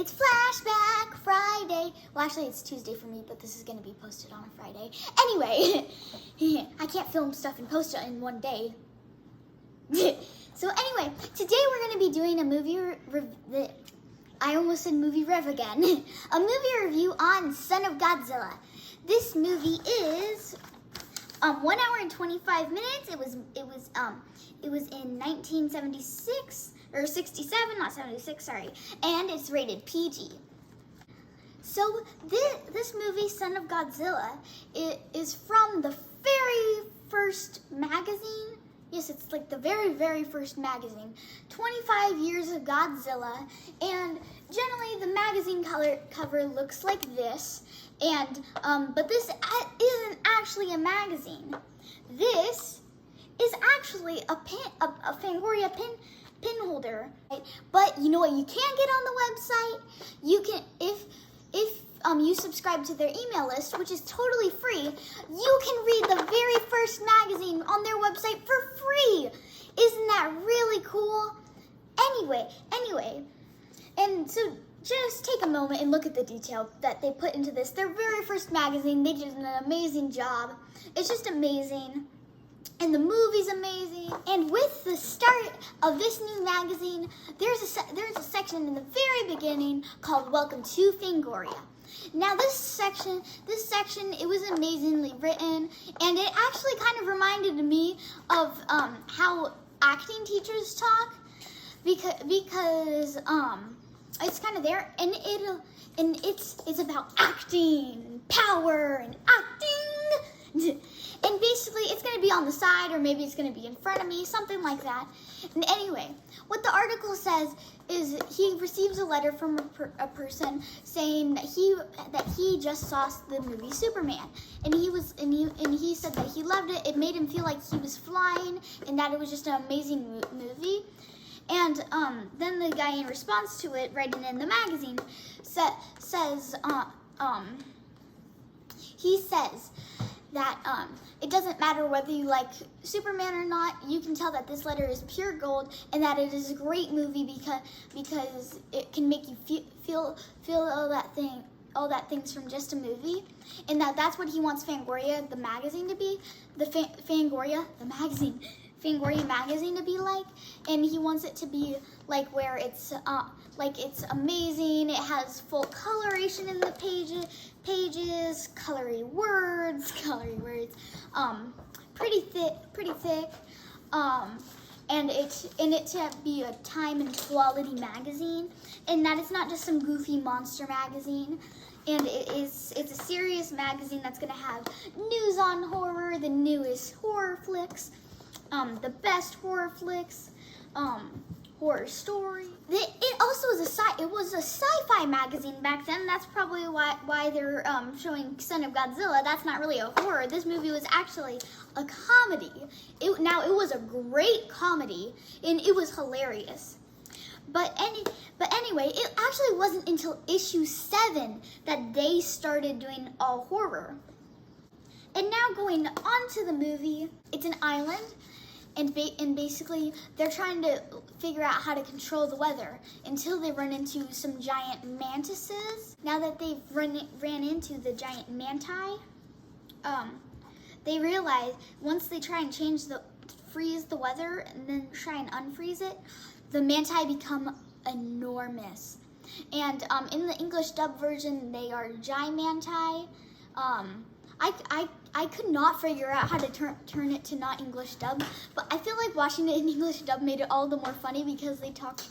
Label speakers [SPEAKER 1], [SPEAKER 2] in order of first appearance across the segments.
[SPEAKER 1] It's Flashback Friday. Well, actually, it's Tuesday for me, but this is going to be posted on a Friday. Anyway, I can't film stuff and post it in one day. So anyway, today we're going to be doing a movie I almost said movie rev again. A movie review on Son of Godzilla. This movie is 1 hour and 25 minutes. It was in 1976 or 67, not 76, sorry. And it's rated PG. So this movie, Son of Godzilla, is from the very first magazine. Yes, it's like the very, very first magazine. 25 years of Godzilla, and generally the magazine cover looks like this. And but this isn't actually a magazine. This is actually a Fangoria pin holder. Right? But you know what you can get on the website? You can if you subscribe to their email list, which is totally free, you can read the very first magazine on their website for free. Isn't that really cool? Anyway, and so just take a moment and look at the detail that they put into this. Their very first magazine, they did an amazing job. It's just amazing. And the movie's amazing. And with the start of this new magazine, there's a section in the very beginning called Welcome to Fangoria. Now this section, it was amazingly written, and it actually kind of reminded me of how acting teachers talk, because it's kind of there, and it's about acting and power and acting. And basically, it's going to be on the side, or maybe it's going to be in front of me, something like that. And anyway, what the article says is he receives a letter from a person saying that he just saw the movie Superman, and he said that he loved it. It made him feel like he was flying, and that it was just an amazing movie. And then the guy, in response to it, writing in the magazine, says that it doesn't matter whether you like Superman or not. You can tell that this letter is pure gold, and that it is a great movie because it can make you feel all that things from just a movie, and that's what he wants Fangoria the magazine to be, Fangoria magazine to be like. And he wants it to be like where it's amazing. It has full coloration in the pages, colory words, pretty thick, and it to be a time and quality magazine, and that it's not just some goofy monster magazine. And it's a serious magazine that's gonna have news on horror, the newest horror flicks, the best horror flicks, horror story. It also was a sci-fi magazine back then. That's probably why they're showing Son of Godzilla. That's not really a horror. This movie was actually a comedy. It was a great comedy, and it was hilarious. But anyway, it actually wasn't until issue 7 that they started doing all horror. And now going on to the movie, it's an island. And basically, they're trying to figure out how to control the weather until they run into some giant mantises. Now that they've ran into the giant manti, they realize once they try and freeze the weather and then try and unfreeze it, the manti become enormous. And in the English dub version, they are giganti. I could not figure out how to turn it to not English dub, but I feel like watching it in English dub made it all the more funny because they talked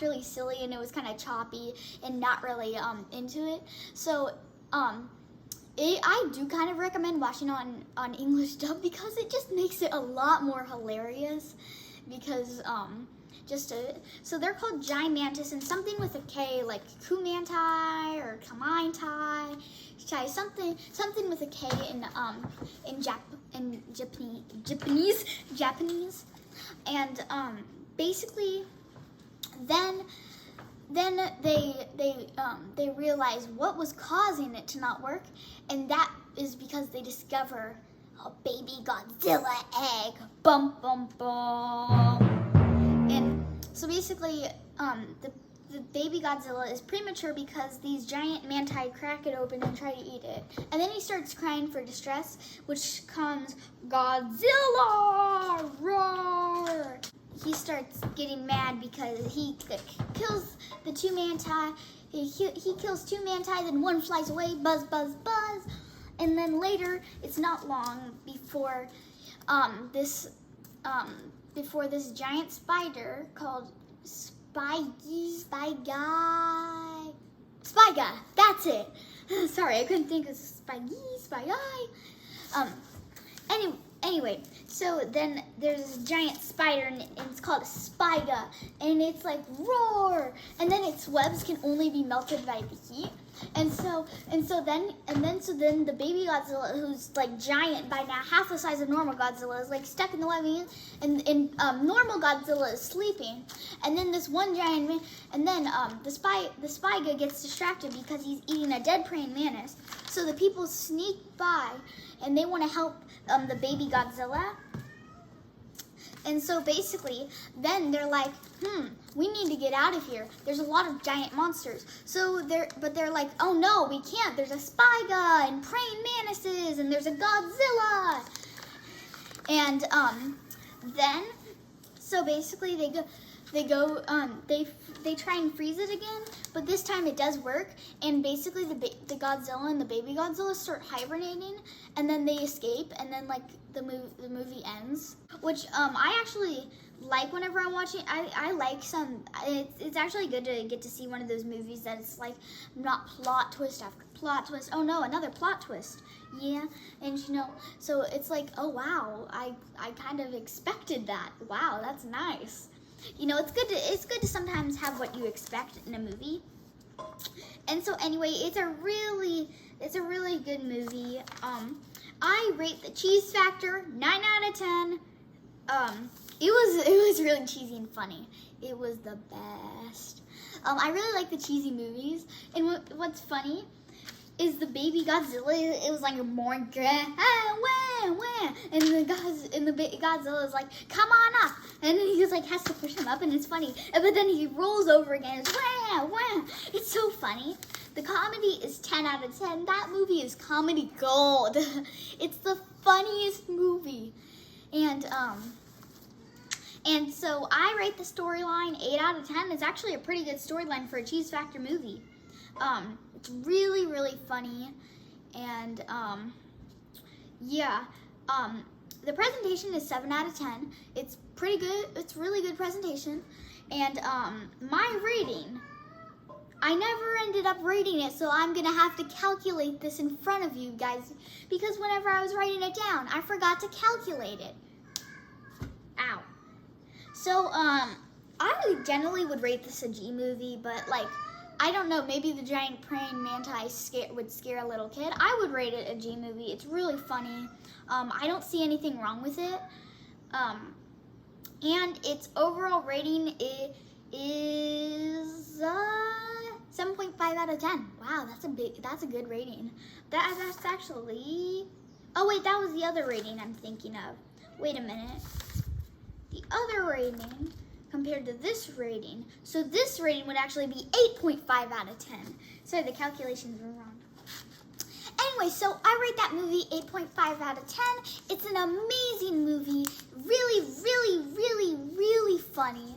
[SPEAKER 1] really silly, and it was kind of choppy and not really into it. So I do kind of recommend watching on English dub because it just makes it a lot more hilarious. Because so they're called gigantis, and something with a K, like kumantai or kamaintai, something with a K in Japanese, and basically then they realize what was causing it to not work, and that is because they discover a baby Godzilla egg. Bum bum bum. And so basically, the baby Godzilla is premature because these giant manti crack it open and try to eat it. And then he starts crying for distress, which comes Godzilla! Roar! He starts getting mad because he kills the two manti. He kills two manti, then one flies away, buzz, buzz, buzz. And then later, it's not long before this giant spider called Spyga, that's it. Sorry, I couldn't think of Spy. Anyway, so then there's this giant spider and it's called a Spyga, and it's like roar, and then its webs can only be melted by the heat. And so then the baby Godzilla, who's like giant by now, half the size of normal Godzilla, is like stuck in the web, and normal Godzilla is sleeping. And then this one giant man, and then the Spyga gets distracted because he's eating a dead praying mantis. So the people sneak by, and they want to help the baby Godzilla. And so basically, then they're like, we need to get out of here. There's a lot of giant monsters. But they're like, oh no, we can't. There's a Spyga and praying mantises, and there's a Godzilla. And so basically they try and freeze it again, but this time it does work. And basically the Godzilla and the baby Godzilla start hibernating, and then they escape, and then like the movie ends, which I actually like whenever I'm watching. I like some. It's actually good to get to see one of those movies that it's like not plot twist after plot twist. Oh no, another plot twist. Yeah, and so it's like, oh wow, I kind of expected that. Wow, that's nice. It's good to sometimes have what you expect in a movie. And so anyway, it's a really good movie. I rate the cheese factor 9 out of 10. It was really cheesy and funny. It was the best. I really like the cheesy movies. And what's funny is the baby Godzilla. It was like a more and the baby Godzilla is like, come on up, and then he just like has to push him up, and it's funny. But then he rolls over again. It's It's so funny. The comedy is 10 out of 10. That movie is comedy gold. It's the funniest movie. And so I rate the storyline 8 out of 10. It's actually a pretty good storyline for a cheese factor movie. It's really, really funny. And the presentation is 7 out of 10. It's pretty good. It's really good presentation. And my rating, I never ended up rating it, so I'm gonna have to calculate this in front of you guys, because whenever I was writing it down, I forgot to calculate it. Ow. So I generally would rate this a G movie, but like, I don't know, maybe the giant praying manti would scare a little kid. I would rate it a G movie. It's really funny. I don't see anything wrong with it. And its overall rating is 7.5 out of 10. Wow, that's a good rating. That's actually, oh wait, that was the other rating I'm thinking of. Wait a minute. The other rating compared to this rating, so this rating would actually be 8.5 out of 10. Sorry, the calculations were wrong. Anyway, so I rate that movie 8.5 out of 10. It's an amazing movie, really, really, really, really funny,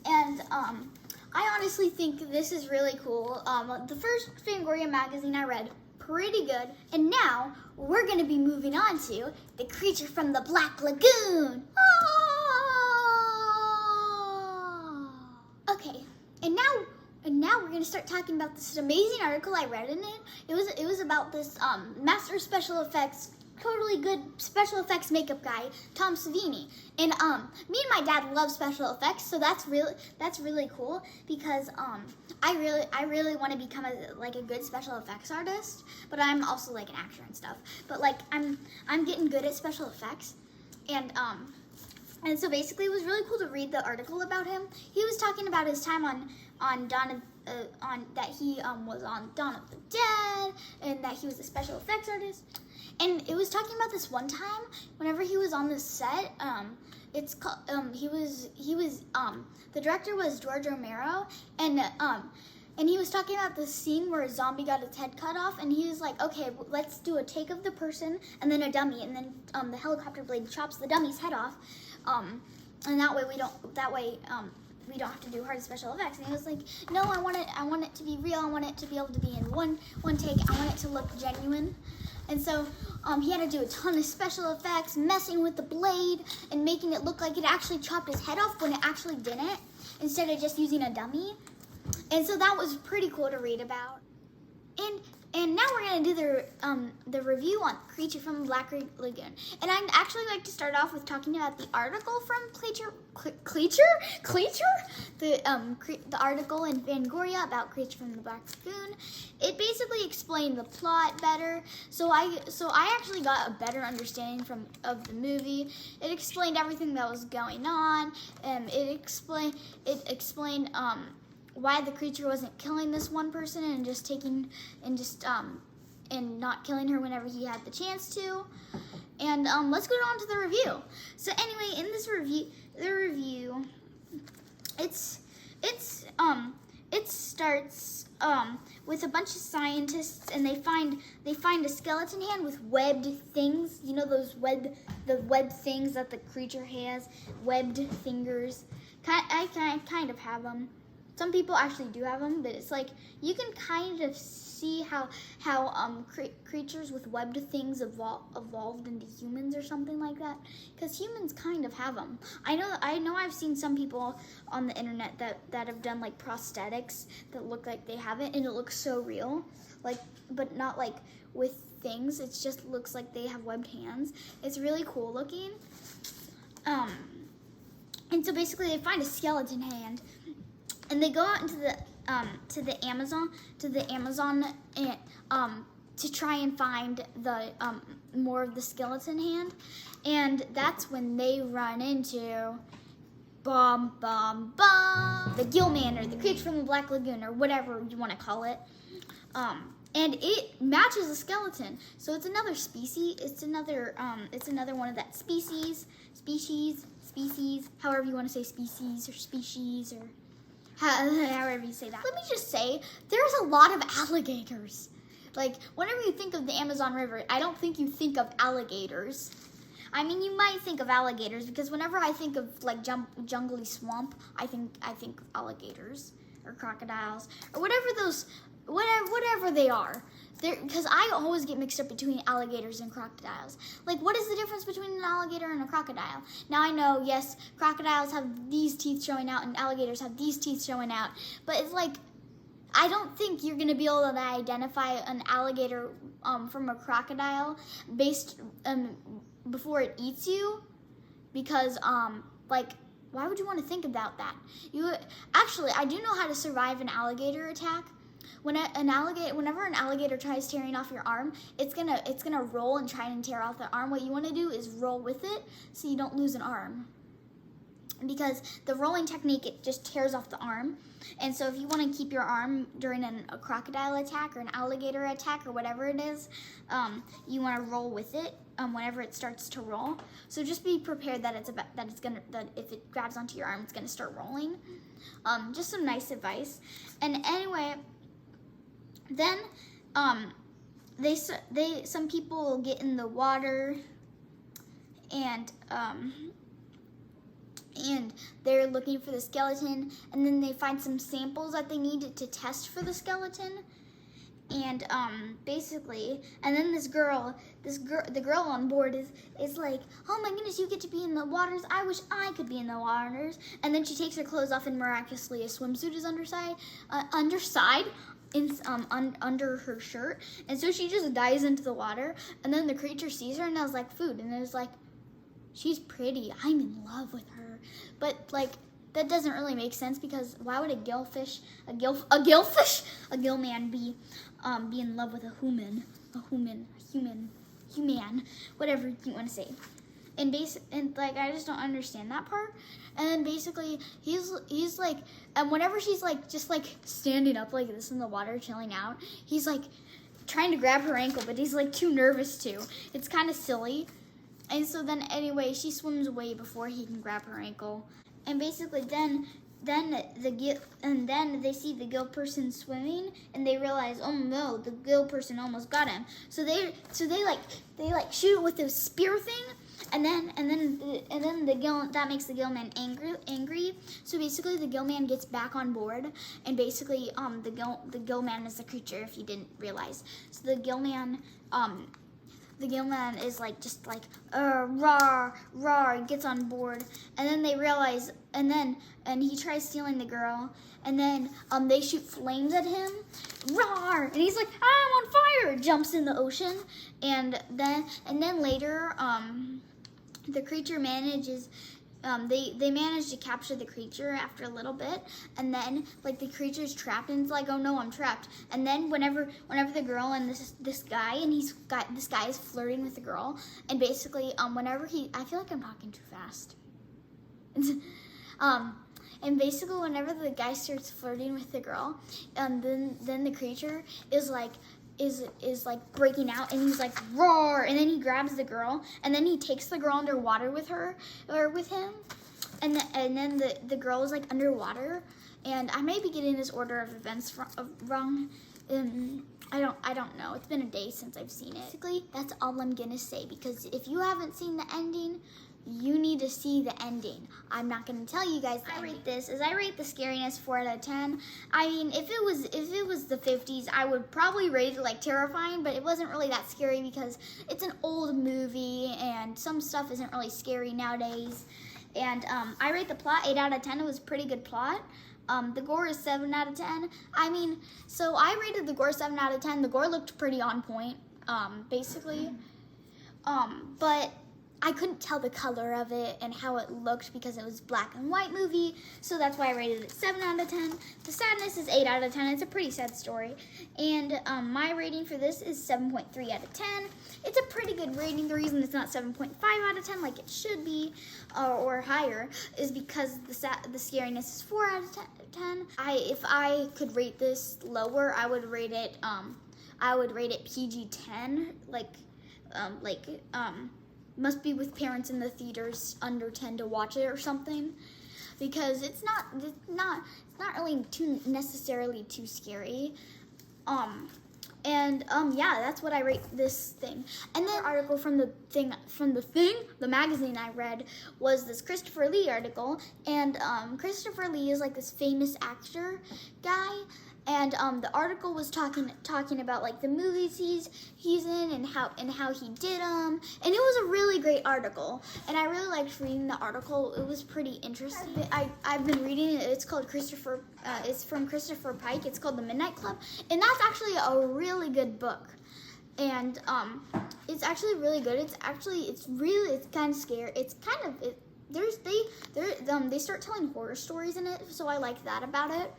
[SPEAKER 1] and I honestly think this is really cool. The first Fangoria magazine I read, pretty good, and now we're going to be moving on to The Creature from the Black Lagoon. Okay, and now we're gonna start talking about this amazing article I read in it. It was about this master special effects, totally good special effects makeup guy, Tom Savini. And me and my dad love special effects, so that's really cool, because I really want to become a good special effects artist, but I'm also like an actor and stuff. But like I'm getting good at special effects, and so basically it was really cool to read the article about him. He was talking about his time on that he was on Dawn of the Dead, and that he was a special effects artist. And it was talking about this one time, whenever he was on this set, it's called, the director was George Romero, and he was talking about the scene where a zombie got its head cut off, and he was like, okay, let's do a take of the person and then a dummy, and then the helicopter blade chops the dummy's head off, and that way we don't have to do hard special effects. And he was like, no, I want it to be real. I want it to be able to be in one take. I want it to look genuine. And so he had to do a ton of special effects, messing with the blade and making it look like it actually chopped his head off when it actually didn't, instead of just using a dummy. And so that was pretty cool to read about. And now we're gonna do the review on Creature from the Black Lagoon. And I'd actually like to start off with talking about the article from the article in Fangoria about Creature from the Black Lagoon. It basically explained the plot better. So I actually got a better understanding of the movie. It explained everything that was going on, and it explained why the creature wasn't killing this one person and not killing her whenever he had the chance to. And let's go on to the review. So anyway, in this review, it starts with a bunch of scientists, and they find a skeleton hand with webbed things. You know the webbed things that the creature has, webbed fingers. I kind of have them. Some people actually do have them, but it's like you can kind of see how creatures with webbed things evolved into humans or something like that, because humans kind of have them. I know I've seen some people on the internet that have done like prosthetics that look like they have it, and it looks so real, like, but not like with things. It just looks like they have webbed hands. It's really cool looking. And so basically they find a skeleton hand, and they go out into the Amazon and to try and find the more of the skeleton hand, and that's when they run into the Gill Man, or the Creature from the Black Lagoon, or whatever you want to call it. And it matches a skeleton, so it's another species. It's another one of that species, however you want to say species, or however you say that. Let me just say, there's a lot of alligators. Like, whenever you think of the Amazon River, I don't think you think of alligators. I mean, you might think of alligators, because whenever I think of like jungly swamp, I think alligators or crocodiles or whatever they are. Because I always get mixed up between alligators and crocodiles. Like, what is the difference between an alligator and a crocodile? Now I know, yes, crocodiles have these teeth showing out and alligators have these teeth showing out, but it's like, I don't think you're going to be able to identify an alligator from a crocodile before it eats you, because like, why would you want to think about that? Actually, I do know how to survive an alligator attack. Whenever an alligator tries tearing off your arm, it's gonna roll and try and tear off the arm. What you want to do is roll with it so you don't lose an arm, because the rolling technique, it just tears off the arm. And so if you want to keep your arm during a crocodile attack or an alligator attack or whatever it is, you want to roll with it whenever it starts to roll. So just be prepared that if it grabs onto your arm, it's gonna start rolling. Just some nice advice. And anyway, then some people get in the water, and they're looking for the skeleton, and then they find some samples that they need to test for the skeleton. And basically, and then the girl on board is like, oh my goodness, you get to be in the waters. I wish I could be in the waters. And then she takes her clothes off, and miraculously a swimsuit is under her shirt. And so she just dives into the water, and then the creature sees her, and I was like, food. And it was like, she's pretty. I'm in love with her. But like, that doesn't really make sense, because why would a gill man be in love with a human, whatever you want to say. And like, I just don't understand that part. And then basically he's like, and whenever she's like just like standing up like this in the water chilling out, he's like trying to grab her ankle, but he's like too nervous to. It's kind of silly. And so then anyway, she swims away before he can grab her ankle. And basically then they see the gill person swimming, and they realize, oh no, the gill person almost got him. So they shoot with the spear thing, and then the gill, that makes the gill man angry. So basically the gill man gets back on board, and basically the gill man is the creature, if you didn't realize. So the gill man is just like rawr, rawr, gets on board, and then they realize, and he tries stealing the girl, and then they shoot flames at him, rawr, and he's like, I'm on fire, jumps in the ocean, and then later the creature manages. They manage to capture the creature after a little bit, and then the creature's trapped, and it's like, oh no, I'm trapped. And then whenever the girl and this guy, and this guy is flirting with the girl, and basically I feel like I'm talking too fast. And basically whenever the guy starts flirting with the girl, then the creature is breaking out, and he's like, roar, and then he grabs the girl, and then he takes the girl underwater with him, and then the girl is underwater, and I may be getting this order of events wrong. I don't know. It's been a day since I've seen it. Basically, that's all I'm gonna say, because if you haven't seen the ending, you need to see the ending. I'm not gonna tell you guys. I rate the scariness 4 out of 10. I mean, if it was the 50s, I would probably rate it terrifying, but it wasn't really that scary because it's an old movie and some stuff isn't really scary nowadays. And I rate the plot 8 out of 10. It was a pretty good plot. The gore is 7 out of 10. I mean, so I rated the gore 7 out of 10. The gore looked pretty on point, basically. But I couldn't tell the color of it and how it looked because it was black and white movie, so that's why I rated it 7 out of 10. The sadness is 8 out of 10. It's a pretty sad story. And my rating for this is 7.3 out of 10. It's a pretty good rating. The reason it's not 7.5 out of 10 like it should be, or higher, is because the scariness is 4 out of 10. If I could rate this lower, I would rate it PG-10, must be with parents in the theaters under 10 to watch it or something, because it's not really necessarily too scary. Yeah, that's what I rate this thing. And then article from the magazine I read was this Christopher Lee article, and Christopher Lee is this famous actor guy. And the article was talking about the movies he's in and how he did them, and it was a really great article, and I really liked reading the article. It was pretty interesting. I've been reading it. It's called it's from Christopher Pike. It's called The Midnight Club, and that's actually a really good book, and it's actually really good. It's kind of scary. They start telling horror stories in it, so I like that about it.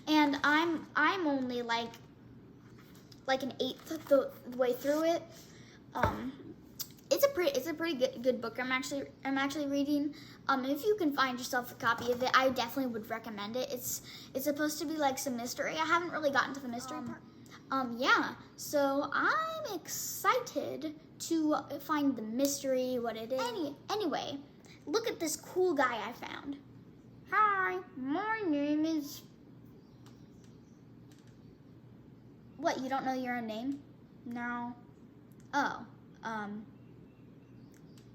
[SPEAKER 1] And I'm only an eighth of the way through it. It's a pretty good book. I'm actually reading. If you can find yourself a copy of it, I definitely would recommend it. It's supposed to be some mystery. I haven't really gotten to the mystery part. Yeah. So I'm excited to find the mystery, what it is. Anyway, look at this cool guy I found. Hi, my name is. What, you don't know your own name? No. Oh,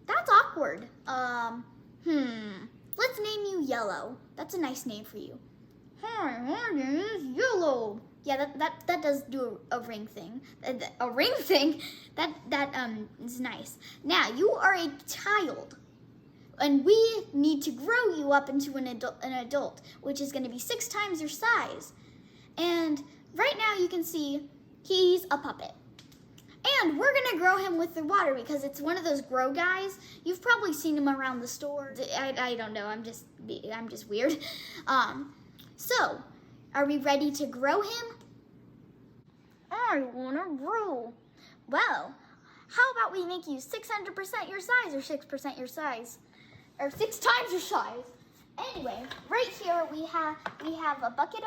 [SPEAKER 1] that's awkward. Let's name you Yellow. That's a nice name for you. Hi, my name is Yellow. Yeah, that does do a ring thing. A ring thing? That is nice. Now, you are a child, and we need to grow you up into an adult, which is going to be 6 times your size. And right now you can see he's a puppet. And we're gonna grow him with the water because it's one of those grow guys. You've probably seen him around the store. I don't know, I'm just weird. So, are we ready to grow him? I wanna grow. Well, how about we make you 600% your size, or 6% your size? Or 6 times your size. Anyway, right here we have a bucket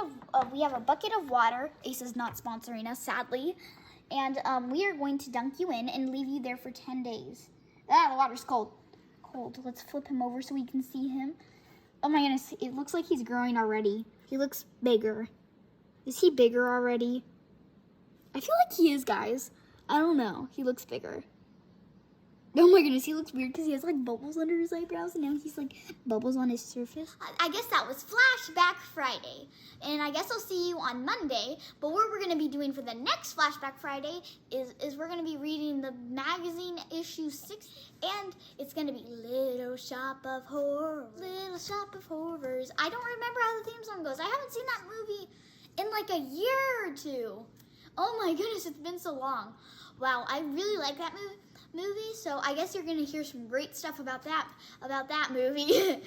[SPEAKER 1] of water. Ace is not sponsoring us, sadly, and we are going to dunk you in and leave you there for 10 days. Ah, the water's cold. Cold. Let's flip him over so we can see him. Oh my goodness, it looks like he's growing already. He looks bigger. Is he bigger already? I feel like he is, guys. I don't know. He looks bigger. Oh my goodness, he looks weird because he has like bubbles under his eyebrows and now he's like bubbles on his surface. I guess that was Flashback Friday. And I guess I'll see you on Monday. But what we're going to be doing for the next Flashback Friday is we're going to be reading the magazine issue 6. And it's going to be Little Shop of Horrors. Little Shop of Horrors. I don't remember how the theme song goes. I haven't seen that movie in like a year or two. Oh my goodness, it's been so long. Wow, I really like that movie, so I guess you're gonna hear some great stuff about that movie.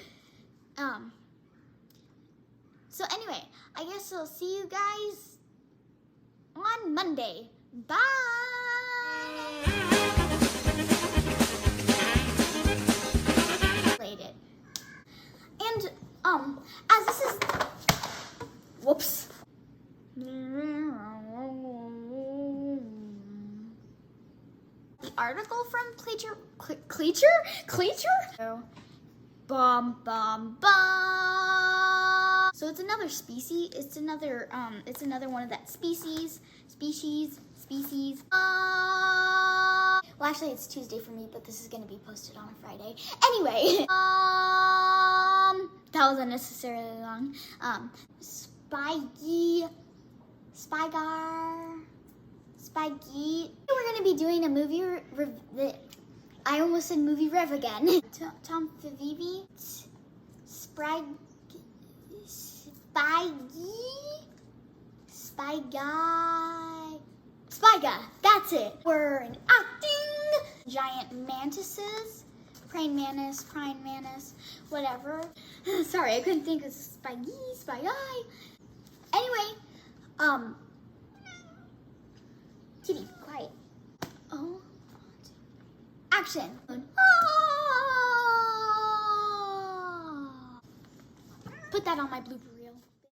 [SPEAKER 1] So anyway, I guess I'll see you guys on Monday. Bye. And as this is, whoops. The article from Cleacher? Bum, bum, bum. So it's another species. It's another one of that species. Well, actually, it's Tuesday for me, but this is going to be posted on a Friday. Anyway, that was unnecessarily long. Spiky. We're going to be doing a movie I almost said movie rev again. Tom Favini. Spy guy. That's it. We're acting giant mantises. Praying mantis, whatever. Sorry, I couldn't think of spy guy. Anyway, kitty, quiet. Oh, action. Put that on my blooper reel.